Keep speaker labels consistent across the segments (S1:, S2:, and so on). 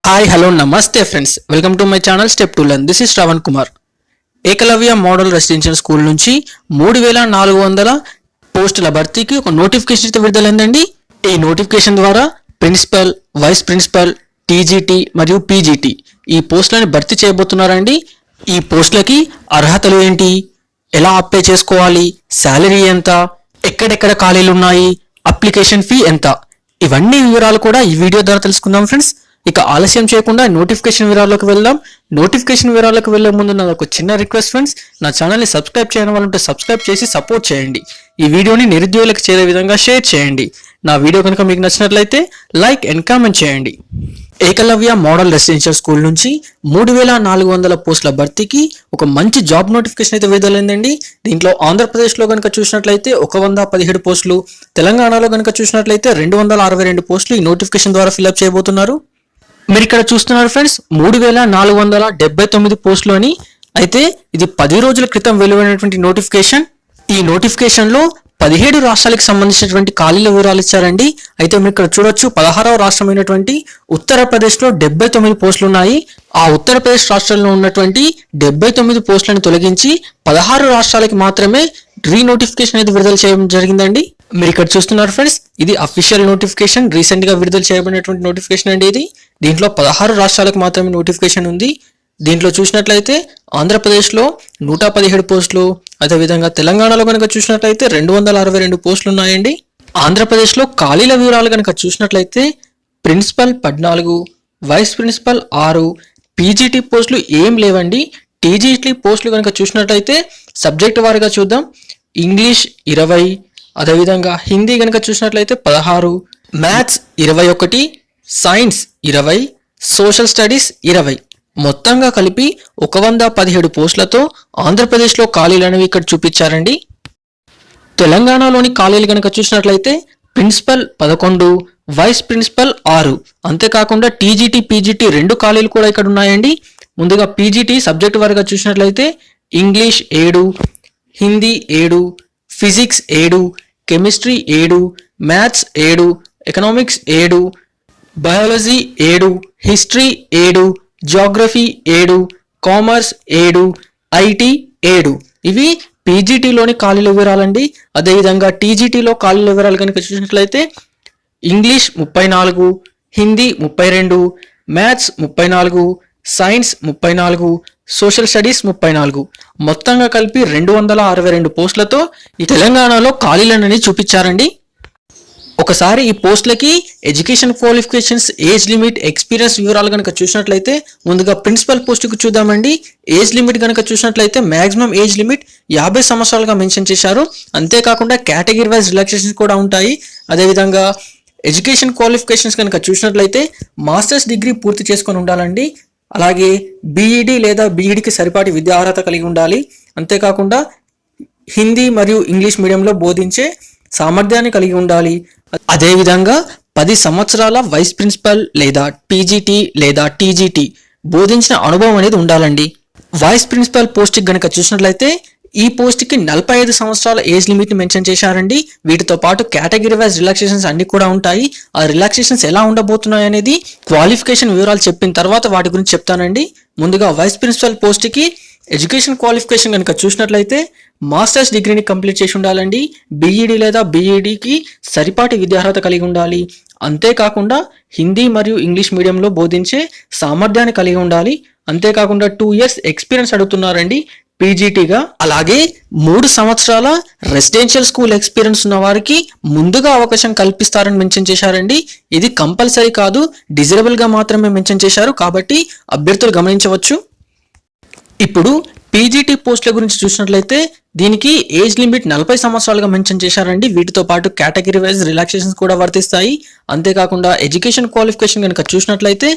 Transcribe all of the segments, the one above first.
S1: Hi hello నమస్తే friends, welcome to my channel step to learn. This is Shravan Kumar. Ekalavya model residential school నుంచి 3400 పోస్టుల భర్తీకి ఒక నోటిఫికేషన్ అయితే విడుదలైందండి. ఈ నోటిఫికేషన్ ద్వారా ప్రిన్సిపల్, వైస్ ప్రిన్సిపల్, టీజీటీ మరియు పీజీటీ ఈ పోస్టులను భర్తీ చేయబోతున్నారండి. ఈ పోస్టులకి అర్హతలు ఏంటి, ఎలా అప్లై చేసుకోవాలి, శాలరీ ఎంత, ఎక్కడెక్కడ ఖాళీలు ఉన్నాయి, అప్లికేషన్ ఫీ ఎంత, ఇవన్నీ వివరాలు కూడా ఈ వీడియో ద్వారా తెలుసుకుందాం ఫ్రెండ్స్. ఇక ఆలస్యం చేయకుండా నోటిఫికేషన్ వివరాల్లోకి వెళ్దాం. నోటిఫికేషన్ వివరాలకు వెళ్లే ముందు నాకు ఒక చిన్న రిక్వెస్ట్ ఫ్రెండ్స్, నా ఛానల్ని సబ్స్క్రైబ్ చేయని వాళ్ళంటే సబ్స్క్రైబ్ చేసి సపోర్ట్ చేయండి. ఈ వీడియోని నిరుద్యోగులకు చేరే విధంగా షేర్ చేయండి. నా వీడియో కనుక మీకు నచ్చినట్లయితే లైక్ అండ్ కామెంట్ చేయండి. ఏకలవ్య మోడల్ రెసిడెన్షియల్ స్కూల్ నుంచి 3400 పోస్టుల భర్తీకి ఒక మంచి జాబ్ నోటిఫికేషన్ అయితే విడుదలైందండి. దీంట్లో ఆంధ్రప్రదేశ్లో కనుక చూసినట్లయితే 117 పోస్టులు, తెలంగాణలో కనుక చూసినట్లయితే 262 పోస్టులు ఈ నోటిఫికేషన్ ద్వారా ఫిల్అప్ చేయబోతున్నారు. మీరు ఇక్కడ చూస్తున్నారు ఫ్రెండ్స్ 3479 పోస్టులు అని. అయితే ఇది 10 రోజుల క్రితం వెలువడినటువంటి నోటిఫికేషన్. ఈ నోటిఫికేషన్ లో 17 రాష్ట్రాలకు సంబంధించినటువంటి ఖాళీల వివరాలు ఇచ్చారండి. అయితే మీరు ఇక్కడ చూడొచ్చు 16వ రాష్ట్రమైనటువంటి ఉత్తరప్రదేశ్ లో 79 పోస్టులు ఉన్నాయి. ఆ ఉత్తరప్రదేశ్ రాష్ట్రంలో ఉన్నటువంటి 79 పోస్టులను తొలగించి 16 రాష్ట్రాలకి మాత్రమే రీనోటిఫికేషన్ అయితే విడుదల చేయడం జరిగిందండి. మీరు ఇక్కడ చూస్తున్నారు ఫ్రెండ్స్, ఇది అఫీషియల్ నోటిఫికేషన్, రీసెంట్ గా విడుదల చేయబడినటువంటి నోటిఫికేషన్ అండి ఇది. దీంట్లో 16 రాష్ట్రాలకు మాత్రమే నోటిఫికేషన్ ఉంది. దీంట్లో చూసినట్లయితే ఆంధ్రప్రదేశ్లో 117 పోస్టులు, అదేవిధంగా తెలంగాణలో కనుక చూసినట్లయితే 262 పోస్టులు ఉన్నాయండి. ఆంధ్రప్రదేశ్లో ఖాళీల వివరాలు కనుక చూసినట్లయితే ప్రిన్సిపల్ 14, వైస్ ప్రిన్సిపల్ 6, పీజీటీ పోస్టులు ఏం లేవండి. టీజీటీ పోస్టులు కనుక చూసినట్లయితే సబ్జెక్ట్ వారిగా చూద్దాం. ఇంగ్లీష్ 20, అదేవిధంగా హిందీ కనుక చూసినట్లయితే 16, మ్యాథ్స్ 21, సైన్స్ 20, సోషల్ స్టడీస్ 20, మొత్తంగా కలిపి 117 పోస్టులతో ఆంధ్రప్రదేశ్లో ఖాళీలు అనేవి ఇక్కడ చూపించారండి. తెలంగాణలోని ఖాళీలు కనుక చూసినట్లయితే ప్రిన్సిపల్ 11, వైస్ ప్రిన్సిపల్ 6, అంతేకాకుండా టీజీటీ పీజీటీ 2 ఖాళీలు కూడా ఇక్కడ ఉన్నాయండి. ముందుగా పీజీటీ సబ్జెక్ట్ వారిగా చూసినట్లయితే English 7, Hindi 7, physics 7, chemistry 7, maths 7, economics 7, biology 7, history 7, Geography 7, commerce 7, IT 7. ఇవి పీజీటీలోని ఖాళీల వివరాలండి. అదేవిధంగా టీజీటీలో ఖాళీల వివరాలు కనుక చూసినట్లయితే English 34, Hindi 32, maths 34, science 34, social studies 34, మొత్తంగా కలిపి 262 పోస్టులతో ఈ తెలంగాణలో ఖాళీలనని చూపించారండి. ఒకసారి ఈ పోస్టులకి education qualifications, age limit, experience వివరాలు కనుక చూసినట్లయితే ముందుగా ప్రిన్సిపల్ పోస్టుకు చూద్దామండి. ఏజ్ లిమిట్ కనుక చూసినట్లయితే మాక్సిమం ఏజ్ లిమిట్ 50 సంవత్సరాలుగా మెన్షన్ చేశారు. అంతేకాకుండా కేటగిరీ వైజ్ రిలాక్సేషన్స్ కూడా ఉంటాయి. అదేవిధంగా ఎడ్యుకేషన్ క్వాలిఫికేషన్స్ కనుక చూసినట్లయితే మాస్టర్స్ డిగ్రీ పూర్తి చేసుకొని ఉండాలండి. అలాగే బీఈడి లేదా బీఈడికి సరిపాటి విద్యా అర్హత కలిగి ఉండాలి. అంతేకాకుండా హిందీ మరియు ఇంగ్లీష్ మీడియంలో బోధించే సామర్థ్యాన్ని కలిగి ఉండాలి. అదేవిధంగా 10 సంవత్సరాల వైస్ ప్రిన్సిపల్ లేదా పీజీటీ లేదా టీజీటీ బోధించిన అనుభవం అనేది ఉండాలండి. వైస్ ప్రిన్సిపల్ పోస్ట్కి గనక చూసినట్లయితే ఈ పోస్ట్కి 45 సంవత్సరాల ఏజ్ లిమిట్ మెన్షన్ చేశారండి. వీటితో పాటు కేటగిరీ వైజ్ రిలాక్సేషన్స్ అన్ని కూడా ఉంటాయి. ఆ రిలాక్సేషన్స్ ఎలా ఉండబోతున్నాయి అనేది క్వాలిఫికేషన్ వివరాలు చెప్పిన తర్వాత వాటి గురించి చెప్తానండి. ముందుగా వైస్ ప్రిన్సిపల్ పోస్ట్కి ఎడ్యుకేషన్ క్వాలిఫికేషన్ కనుక చూసినట్లయితే మాస్టర్స్ డిగ్రీని కంప్లీట్ చేసి ఉండాలండి. బీఈడి లేదా బీఈడికి సరిపాటి విద్యార్హత కలిగి ఉండాలి. అంతేకాకుండా హిందీ మరియు ఇంగ్లీష్ మీడియంలో బోధించే సామర్థ్యాన్ని కలిగి ఉండాలి. అంతేకాకుండా 2 years ఎక్స్పీరియన్స్ అడుగుతున్నారండి పీజీటీగా. అలాగే 3 సంవత్సరాల రెసిడెన్షియల్ స్కూల్ ఎక్స్పీరియన్స్ ఉన్న వారికి ముందుగా అవకాశం కల్పిస్తారని మెన్షన్ చేశారండి. ఇది కంపల్సరీ కాదు, డిజరబుల్ గా మాత్రమే మెన్షన్ చేశారు, కాబట్టి అభ్యర్థులు గమనించవచ్చు. ఇప్పుడు పీజీటీ పోస్టుల గురించి చూసినట్లయితే దీనికి ఏజ్ లిమిట్ 40 సంవత్సరాలుగా మెన్షన్ చేశారండి. వీటితో పాటు కేటగిరీ వైజ్ రిలాక్సేషన్స్ కూడా వర్తిస్తాయి. అంతేకాకుండా ఎడ్యుకేషన్ క్వాలిఫికేషన్ కనుక చూసినట్లయితే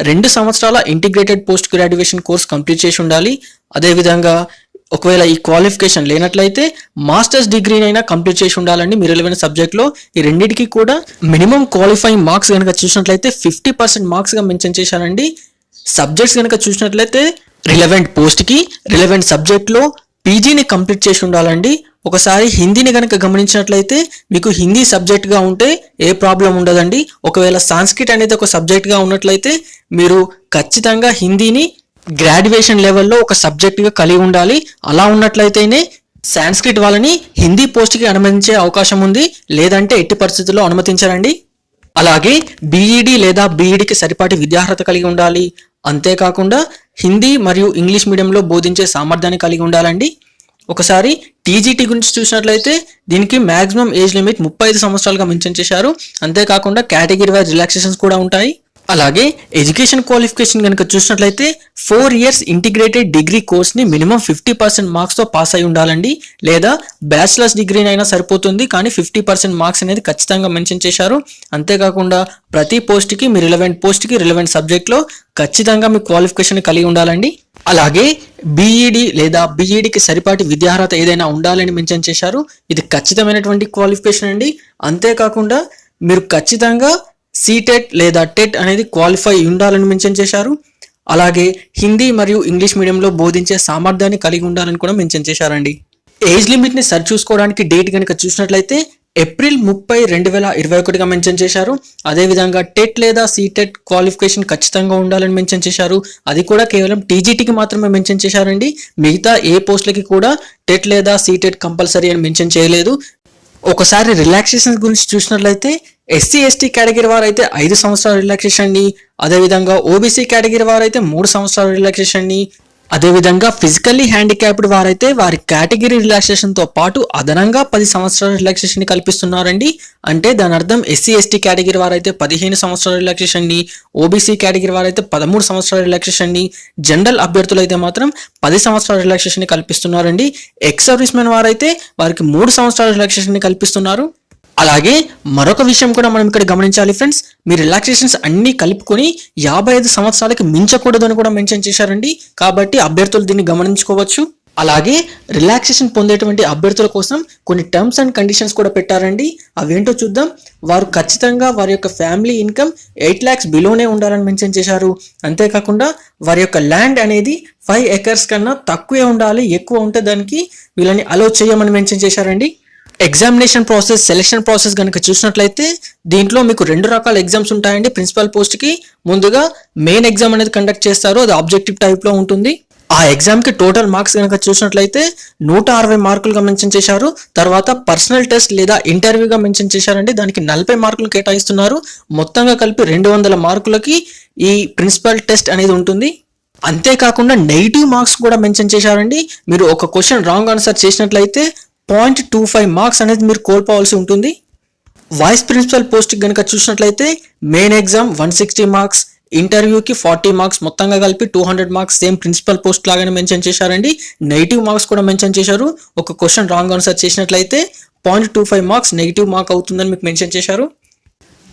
S1: 2 సంవత్సరాల integrated post graduation course complete చేసి ఉండాలి. అదేవిధంగా ఒకవేళ ఈ క్వాలిఫికేషన్ లేనట్లయితే మాస్టర్స్ డిగ్రీనైనా కంప్లీట్ చేసి ఉండాలండి మీ రిలవెంట్ సబ్జెక్ట్లో. ఈ రెండింటికి కూడా మినిమం క్వాలిఫైయింగ్ మార్క్స్ కనుక చూసినట్లయితే 50% మార్క్స్గా మెన్షన్ చేశారండి. సబ్జెక్ట్స్ కనుక చూసినట్లయితే రిలవెంట్ పోస్ట్కి రిలవెంట్ సబ్జెక్ట్లో పీజీని కంప్లీట్ చేసి ఉండాలండి. ఒకసారి హిందీని కనుక గమనించినట్లయితే మీకు హిందీ సబ్జెక్ట్గా ఉంటే ఏ ప్రాబ్లం ఉండదండి. ఒకవేళ సాంస్క్రిట్ అనేది ఒక సబ్జెక్ట్గా ఉన్నట్లయితే మీరు ఖచ్చితంగా హిందీని గ్రాడ్యుయేషన్ లెవెల్లో ఒక సబ్జెక్ట్గా కలిగి ఉండాలి. అలా ఉన్నట్లయితేనే సాంస్క్రిట్ వాళ్ళని హిందీ పోస్ట్కి అనుమతించే అవకాశం ఉంది, లేదంటే ఎట్టి పరిస్థితుల్లో అనుమతించరండి. అలాగే బీఈడి లేదా బీఈడికి సరిపాటి విద్యార్హత కలిగి ఉండాలి. అంతేకాకుండా హిందీ మరియు ఇంగ్లీష్ మీడియంలో బోధించే సామర్థ్యాన్ని కలిగి ఉండాలండి. ఒకసారి టీజీటీ గురించి చూసినట్లయితే దీనికి మ్యాక్సిమం ఏజ్ లిమిట్ 35 సంవత్సరాలుగా మెన్షన్ చేశారు. అంతేకాకుండా కేటగిరీ వైజ్ రిలాక్సేషన్స్ కూడా ఉంటాయి. అలాగే ఎడ్యుకేషన్ క్వాలిఫికేషన్ కనుక చూసినట్లయితే 4 years ఇంటిగ్రేటెడ్ డిగ్రీ కోర్స్ని మినిమం 50% మార్క్స్తో పాస్ అయి ఉండాలండి. లేదా బ్యాచిలర్స్ డిగ్రీ అయినా సరిపోతుంది, కానీ 50% మార్క్స్ అనేది ఖచ్చితంగా మెన్షన్ చేశారు. అంతేకాకుండా ప్రతి పోస్ట్కి మీ రిలవెంట్ పోస్ట్కి రిలవెంట్ సబ్జెక్ట్లో ఖచ్చితంగా మీ క్వాలిఫికేషన్ కలిగి ఉండాలండి. అలాగే బీఈడి లేదా బీఈడికి సరిపాటి విద్యార్హత ఏదైనా ఉండాలని మెన్షన్ చేశారు. ఇది ఖచ్చితమైనటువంటి క్వాలిఫికేషన్ అండి. అంతేకాకుండా మీరు ఖచ్చితంగా సీటెట్ లేదా టెట్ అనేది క్వాలిఫై ఉండాలని మెన్షన్ చేశారు. అలాగే హిందీ మరియు ఇంగ్లీష్ మీడియంలో బోధించే సామర్థ్యాన్ని కలిగి ఉండాలని కూడా మెన్షన్ చేశారండి. ఏజ్ లిమిట్ని సరి చూసుకోవడానికి డేట్ కనుక చూసినట్లయితే ఏప్రిల్ 30, 2021గా మెన్షన్ చేశారు. అదేవిధంగా టెట్ లేదా సీటెట్ క్వాలిఫికేషన్ ఖచ్చితంగా ఉండాలని మెన్షన్ చేశారు. అది కూడా కేవలం టీజీటీకి మాత్రమే మెన్షన్ చేశారండి. మిగతా ఏ పోస్టులకి కూడా టెట్ లేదా సీటెట్ కంపల్సరీ అని మెన్షన్ చేయలేదు. ఒకసారి రిలాక్సేషన్ గురించి చూసినట్లయితే ఎస్సీ ఎస్టీ కేటగిరీ వారు అయితే 5 సంవత్సరాల రిలాక్సేషన్ ని, అదేవిధంగా ఓబీసీ కేటగిరీ వారు అయితే 3 సంవత్సరాల రిలాక్సేషన్ ని, అదేవిధంగా ఫిజికల్లీ హ్యాండిక్యాప్డ్ వారైతే వారి కేటగిరీ రిలాక్సేషన్తో పాటు అదనంగా 10 సంవత్సరాల రిలాక్సేషన్ ని కల్పిస్తున్నారండి. అంటే దాని అర్థం ఎస్సీ ఎస్టీ కేటగిరీ వారైతే 15 సంవత్సరాల రిలాక్సేషన్ ని, ఓబీసీ కేటగిరీ వారైతే 13 సంవత్సరాల రిలాక్సేషన్ ని, జనరల్ అభ్యర్థులు అయితే మాత్రం 10 సంవత్సరాల రిలాక్సేషన్ ని కల్పిస్తున్నారండి. ఎక్స్ సర్వీస్ మెన్ వారైతే వారికి 3 సంవత్సరాల రిలాక్సేషన్ ని కల్పిస్తున్నారు. అలాగే మరొక విషయం కూడా మనం ఇక్కడ గమనించాలి ఫ్రెండ్స్, మీ రిలాక్సేషన్స్ అన్ని కలుపుకొని 55 సంవత్సరాలకి మించకూడదు అని కూడా మెన్షన్ చేశారండి. కాబట్టి అభ్యర్థులు దీన్ని గమనించుకోవచ్చు. అలాగే రిలాక్సేషన్ పొందేటువంటి అభ్యర్థుల కోసం కొన్ని టర్మ్స్ అండ్ కండిషన్స్ కూడా పెట్టారండి. అవేంటో చూద్దాం. వారు ఖచ్చితంగా వారి యొక్క ఫ్యామిలీ ఇన్కమ్ 8 lakhs బిలోనే ఉండాలని మెన్షన్ చేశారు. అంతేకాకుండా వారి యొక్క ల్యాండ్ అనేది 5 acres కన్నా తక్కువే ఉండాలి, ఎక్కువ ఉంటే దానికి వీళ్ళని అలో చేయమని మెన్షన్ చేశారండి. ఎగ్జామినేషన్ ప్రాసెస్, సెలెక్షన్ ప్రాసెస్ కనుక చూసినట్లయితే దీంట్లో మీకు 2 రకాల ఎగ్జామ్స్ ఉంటాయండి. ప్రిన్సిపల్ పోస్ట్కి ముందుగా మెయిన్ ఎగ్జామ్ అనేది కండక్ట్ చేస్తారు, అది ఆబ్జెక్టివ్ టైప్లో ఉంటుంది. ఆ ఎగ్జామ్కి టోటల్ మార్క్స్ కనుక చూసినట్లయితే 160 మార్కులుగా మెన్షన్ చేశారు. తర్వాత పర్సనల్ టెస్ట్ లేదా ఇంటర్వ్యూగా మెన్షన్ చేశారండి, దానికి 40 మార్కులు కేటాయిస్తున్నారు. మొత్తంగా కలిపి 200 మార్కులకి ఈ ప్రిన్సిపల్ టెస్ట్ అనేది ఉంటుంది. అంతేకాకుండా నెగిటివ్ మార్క్స్ కూడా మెన్షన్ చేశారండి. మీరు ఒక క్వశ్చన్ రాంగ్ ఆన్సర్ చేసినట్లయితే 0.25 మార్క్స్ అనేది మీరు కోల్పోవాల్సి ఉంటుంది. వైస్ ప్రిన్సిపల్ పోస్ట్కి కనుక చూసినట్లయితే మెయిన్ ఎగ్జామ్ 160 మార్క్స్, ఇంటర్వ్యూకి 40 మార్క్స్, మొత్తంగా కలిపి 200 మార్క్స్ సేమ్ ప్రిన్సిపల్ పోస్ట్ లాగానే మెన్షన్ చేశారండి. నెగిటివ్ మార్క్స్ కూడా మెన్షన్ చేశారు. ఒక క్వశ్చన్ రాంగ్ ఆన్సర్ చేసినట్లయితే 0.25 మార్క్స్ నెగిటివ్ మార్క్ అవుతుందని మీకు మెన్షన్ చేశారు.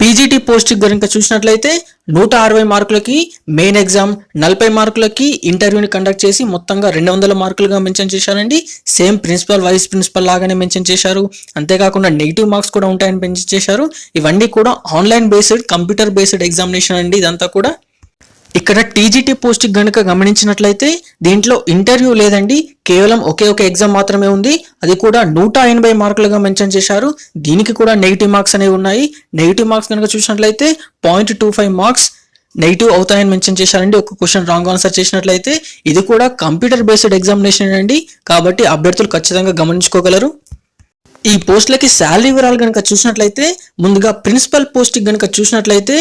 S1: పీజీటీ పోస్ట్ కనుక చూసినట్లయితే 160 మార్కులకి మెయిన్ ఎగ్జామ్, 40 మార్కులకి ఇంటర్వ్యూని కండక్ట్ చేసి మొత్తంగా 200 మార్కులుగా మెన్షన్ చేశారండి. సేమ్ ప్రిన్సిపల్ వైస్ ప్రిన్సిపల్ లాగానే మెన్షన్ చేశారు. అంతేకాకుండా నెగిటివ్ మార్క్స్ కూడా ఉంటాయని మెన్షన్ చేశారు. ఇవన్నీ కూడా online based, computer based examination అండి ఇదంతా కూడా. ఇక్కడ టీజీటీ పోస్ట్ గనుక గమనించినట్లయితే దీంట్లో ఇంటర్వ్యూ లేదండి, కేవలం ఒకే ఒక ఎగ్జామ్ మాత్రమే ఉంది. అది కూడా 180 మార్కులుగా మెన్షన్ చేశారు. దీనికి కూడా నెగిటివ్ మార్క్స్ అనేవి ఉన్నాయి. నెగిటివ్ మార్క్స్ కనుక చూసినట్లయితే 0.25 మార్క్స్ నెగిటివ్ అవుతాయని మెన్షన్ చేశారండి ఒక క్వశ్చన్ రాంగ్ ఆన్సర్ చేసినట్లయితే. ఇది కూడా కంప్యూటర్ బేస్డ్ ఎగ్జామినేషన్ అండి, కాబట్టి అభ్యర్థులు ఖచ్చితంగా గమనించుకోగలరు. ఈ పోస్టులకి శాలరీ వివరాలు కనుక చూసినట్లయితే ముందుగా ప్రిన్సిపల్ పోస్ట్కి కనుక చూసినట్లయితే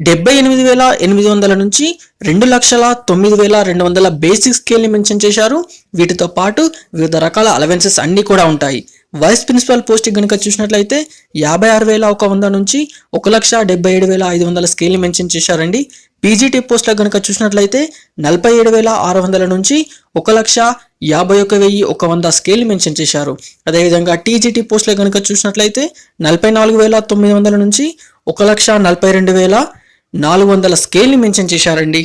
S1: 78,800 నుంచి 2,09,200 బేసిక్ స్కేల్ని మెన్షన్ చేశారు. వీటితో పాటు వివిధ రకాల అలవెన్సెస్ అన్నీ కూడా ఉంటాయి. వైస్ ప్రిన్సిపల్ పోస్ట్కి కనుక చూసినట్లయితే 56,100 నుంచి 1,77,500 స్కేల్ని మెన్షన్ చేశారండి. పీజీటీ పోస్టులకు కనుక చూసినట్లయితే 47,600 నుంచి 1,51,100 స్కేల్ని మెన్షన్ చేశారు. అదేవిధంగా టీజీటీ పోస్టులకు కనుక చూసినట్లయితే 44,900 నుంచి 1,42,400 స్కేల్ని మెన్షన్ చేశారండి.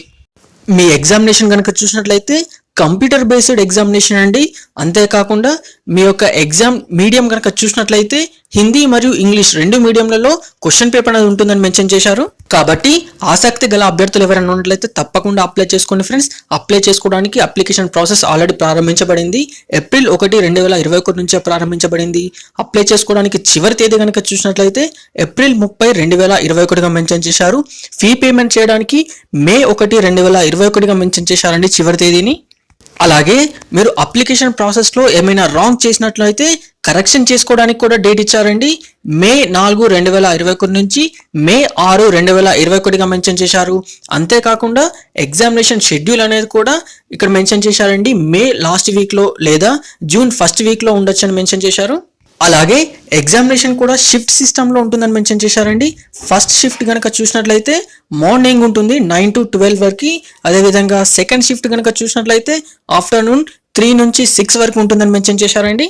S1: మీ ఎగ్జామినేషన్ కనుక చూసినట్లయితే కంప్యూటర్ బేస్డ్ ఎగ్జామినేషన్ అండి. అంతేకాకుండా మీ యొక్క ఎగ్జామ్ మీడియం కనుక చూసినట్లయితే హిందీ మరియు ఇంగ్లీష్ రెండు మీడియంలలో క్వశ్చన్ పేపర్ అనేది ఉంటుందని మెన్షన్ చేశారు. కాబట్టి ఆసక్తి గల అభ్యర్థులు ఎవరైనా ఉన్నట్లయితే తప్పకుండా అప్లై చేసుకోండి ఫ్రెండ్స్. అప్లై చేసుకోవడానికి అప్లికేషన్ ప్రాసెస్ ఆల్రెడీ ప్రారంభించబడింది. ఏప్రిల్ 1, 2021 నుంచే ప్రారంభించబడింది. అప్లై చేసుకోవడానికి చివరి తేదీ కనుక చూసినట్లయితే ఏప్రిల్ 30, 2021గా మెన్షన్ చేశారు. ఫీ పేమెంట్ చేయడానికి మే 1, 2021గా మెన్షన్ చేశారండి చివరి తేదీని. అలాగే మీరు అప్లికేషన్ ప్రాసెస్లో ఏమైనా రాంగ్ చేసినట్లయితే కరెక్షన్ చేసుకోవడానికి కూడా డేట్ ఇచ్చారండి. మే 4, 2021 నుంచి మే 6, 2021గా మెన్షన్ చేశారు. అంతేకాకుండా ఎగ్జామినేషన్ షెడ్యూల్ అనేది కూడా ఇక్కడ మెన్షన్ చేశారండి. మే లాస్ట్ వీక్లో లేదా జూన్ ఫస్ట్ వీక్లో ఉండొచ్చు అని మెన్షన్ చేశారు. అలాగే ఎగ్జామినేషన్ కూడా షిఫ్ట్ సిస్టంలో ఉంటుందని మెన్షన్ చేశారండి. ఫస్ట్ షిఫ్ట్ కనుక చూసినట్లయితే మార్నింగ్ ఉంటుంది 9 to 12 వరకు. అదేవిధంగా సెకండ్ షిఫ్ట్ కనుక చూసినట్లయితే ఆఫ్టర్నూన్ 3 నుంచి 6 వరకు ఉంటుందని మెన్షన్ చేశారండి.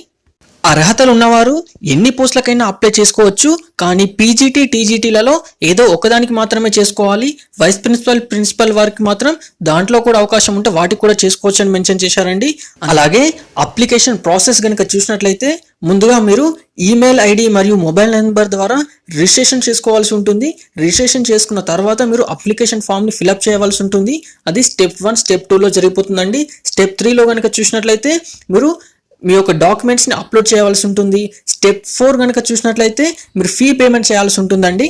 S1: అర్హతలు ఉన్నవారు ఎన్ని పోస్టులకైనా అప్లై చేసుకోవచ్చు. కానీ పీజీటీ, టీజీటీలలో ఏదో ఒకదానికి మాత్రమే చేసుకోవాలి. వైస్ ప్రిన్సిపల్, ప్రిన్సిపల్ వారికి మాత్రం దాంట్లో కూడా అవకాశం ఉంటే వాటికి కూడా చేసుకోవచ్చు అని మెన్షన్ చేశారండి. అలాగే అప్లికేషన్ ప్రాసెస్ కనుక చూసినట్లయితే ముందుగా మీరు ఈమెయిల్ ఐడి మరియు మొబైల్ నెంబర్ ద్వారా రిజిస్ట్రేషన్ చేసుకోవాల్సి ఉంటుంది. రిజిస్ట్రేషన్ చేసుకున్న తర్వాత మీరు అప్లికేషన్ ఫామ్ని ఫిలప్ చేయవలసి ఉంటుంది. అది స్టెప్ 1, స్టెప్ 2లో జరిగిపోతుందండి. స్టెప్ 3లో కనుక చూసినట్లయితే మీరు మీ యొక్క డాక్యుమెంట్స్ని అప్లోడ్ చేయవలసి ఉంటుంది. స్టెప్ 4 కనుక చూసినట్లయితే మీరు ఫీ పేమెంట్ చేయాల్సి ఉంటుందండి.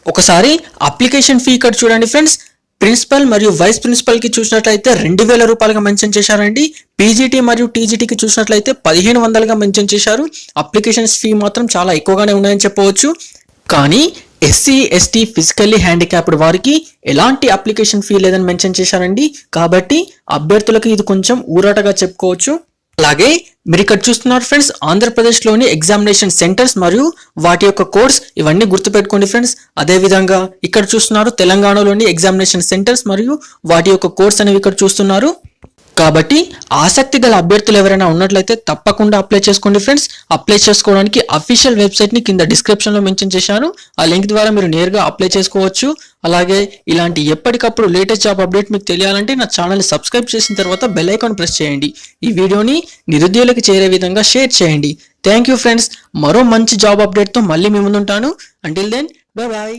S1: ఒకసారి అప్లికేషన్ ఫీ ఇక్కడ చూడండి ఫ్రెండ్స్. ప్రిన్సిపల్ మరియు వైస్ ప్రిన్సిపల్కి చూసినట్లయితే 2000 రూపాయలుగా మెన్షన్ చేశారండి. పీజీటీ మరియు టీజీటీకి చూసినట్లయితే 1500గా మెన్షన్ చేశారు. అప్లికేషన్స్ ఫీ మాత్రం చాలా ఎక్కువగానే ఉన్నాయని చెప్పవచ్చు. కానీ ఎస్సీ, ఎస్టీ, ఫిజికల్లీ హ్యాండిక్యాప్డ్ వారికి ఎలాంటి అప్లికేషన్ ఫీ లేదని మెన్షన్ చేశారండి. కాబట్టి అభ్యర్థులకు ఇది కొంచెం ఊరటగా చెప్పుకోవచ్చు. అలాగే మీరు ఇక్కడ చూస్తున్నారు ఫ్రెండ్స్, ఆంధ్రప్రదేశ్లోని ఎగ్జామినేషన్ సెంటర్స్ మరియు వాటి యొక్క కోడ్స్ ఇవన్నీ గుర్తుపెట్టుకోండి ఫ్రెండ్స్. అదేవిధంగా ఇక్కడ చూస్తున్నారు తెలంగాణలోని ఎగ్జామినేషన్ సెంటర్స్ మరియు వాటి యొక్క కోడ్స్ అనేవి ఇక్కడ చూస్తున్నారు. కాబట్టి ఆసక్తి గల అభ్యర్థులు ఎవరైనా ఉన్నట్లయితే తప్పకుండా అప్లై చేసుకోండి ఫ్రెండ్స్. అప్లై చేసుకోవడానికి అఫీషియల్ వెబ్సైట్ని కింద డిస్క్రిప్షన్లో మెన్షన్ చేశాను. ఆ లింక్ ద్వారా మీరు నేరుగా అప్లై చేసుకోవచ్చు. అలాగే ఇలాంటి ఎప్పటికప్పుడు లేటెస్ట్ జాబ్ అప్డేట్ మీకు తెలియాలంటే నా ఛానల్ని సబ్స్క్రైబ్ చేసిన తర్వాత బెల్ ఐకాన్ ప్రెస్ చేయండి. ఈ వీడియోని నిరుద్యోగులకు చేరే విధంగా షేర్ చేయండి. Thank you friends. మరో మంచి జాబ్ అప్డేట్తో మళ్ళీ మీ ముందుంటాను. Until then, bye bye.